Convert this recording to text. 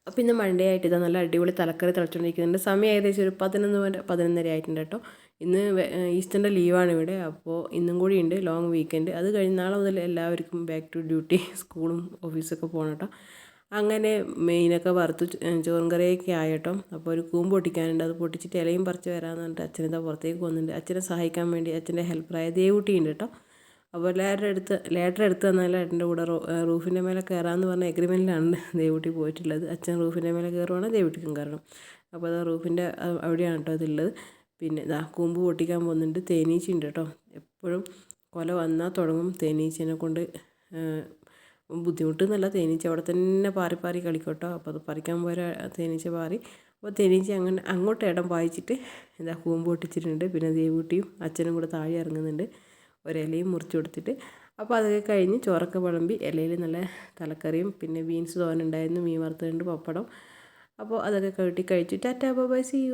അപ്പോൾ ഇന്ന് മൺഡേ ആയിട്ട് ഇതാ നല്ല അടിപൊളി തലക്കറി തിളച്ചുകൊണ്ടിരിക്കുന്നുണ്ട്. സമയം ഏകദേശം ഒരു 11 ആയിട്ടുണ്ട് കേട്ടോ. ഇന്ന് ഈസ്റ്ററിൻ്റെ ലീവാണ് ഇവിടെ. അപ്പോൾ ഇന്നും കൂടി ഉണ്ട് ലോങ് വീക്കെൻഡ്. അത് കഴിഞ്ഞ് നാളെ മുതൽ എല്ലാവർക്കും ബാക്ക് ടു ഡ്യൂട്ടി, സ്കൂളും ഓഫീസൊക്കെ പോകണം കേട്ടോ. അങ്ങനെ മീനൊക്കെ വറുത്ത് ചോറും കറിയൊക്കെ ആയിട്ടോ. അപ്പോൾ ഒരു കൂമ്പ് പൊട്ടിക്കാനുണ്ട്. അത് പൊട്ടിച്ചിട്ട് ഇലയും പറിച്ച് വരാമെന്ന് പറഞ്ഞിട്ട് അച്ഛനിതാ പുറത്തേക്ക് പോകുന്നുണ്ട്. അച്ഛനെ സഹായിക്കാൻ വേണ്ടി അച്ഛൻ്റെ ഹെൽപ്പറായ ദേവൂട്ടിയുണ്ട് കേട്ടോ. അപ്പോൾ ലേറ്റർ എടുത്ത് തന്നാൽ ഏട്ടൻ്റെ കൂടെ റൂഫിൻ്റെ മേലെ കയറാമെന്ന് പറഞ്ഞ എഗ്രിമെൻറ്റിലാണ് ദേവൂട്ടി പോയിട്ടുള്ളത്. അച്ഛൻ റൂഫിൻ്റെ മേലെ കയറുവാണെങ്കിൽ ദേവൂട്ടിക്കും കയറണം. അപ്പോൾ അത് റൂഫിൻ്റെ അവിടെയാണ് കേട്ടോ അതുള്ളത്. പിന്നെ ഇതാ കൂമ്പ് പൊട്ടിക്കാൻ പോകുന്നുണ്ട്. തേനീച്ചയുണ്ട് കേട്ടോ. എപ്പോഴും കൊല വന്നാൽ തുടങ്ങും തേനീച്ചേനെ കൊണ്ട് ബുദ്ധിമുട്ടെന്നല്ല, തേനീച്ച അവിടെ തന്നെ പാറി പാറി കളിക്കോട്ടോ. അപ്പോൾ അത് പറിക്കാൻ പോയ തേനീച്ച പാറി. അപ്പോൾ തേനീച്ച അങ്ങനെ അങ്ങോട്ട് ഇടം പായിച്ചിട്ട് ഇതാ കൂമ്പ് പൊട്ടിച്ചിട്ടുണ്ട്. പിന്നെ ദേവൂട്ടിയും അച്ഛനും കൂടെ താഴെ ഇറങ്ങുന്നുണ്ട്. ഒരിലയും മുറിച്ച് കൊടുത്തിട്ട്. അപ്പോൾ അതൊക്കെ കഴിഞ്ഞ് ചോറൊക്കെ വിളമ്പി ഇലയിൽ നല്ല തലക്കറിയും പിന്നെ ബീൻസ് തോരനുണ്ടായിരുന്നു, മീൻ വറുത്തതുണ്ട്, പപ്പടം. അപ്പോൾ അതൊക്കെ കഴിച്ചു. Tata bye bye, see U.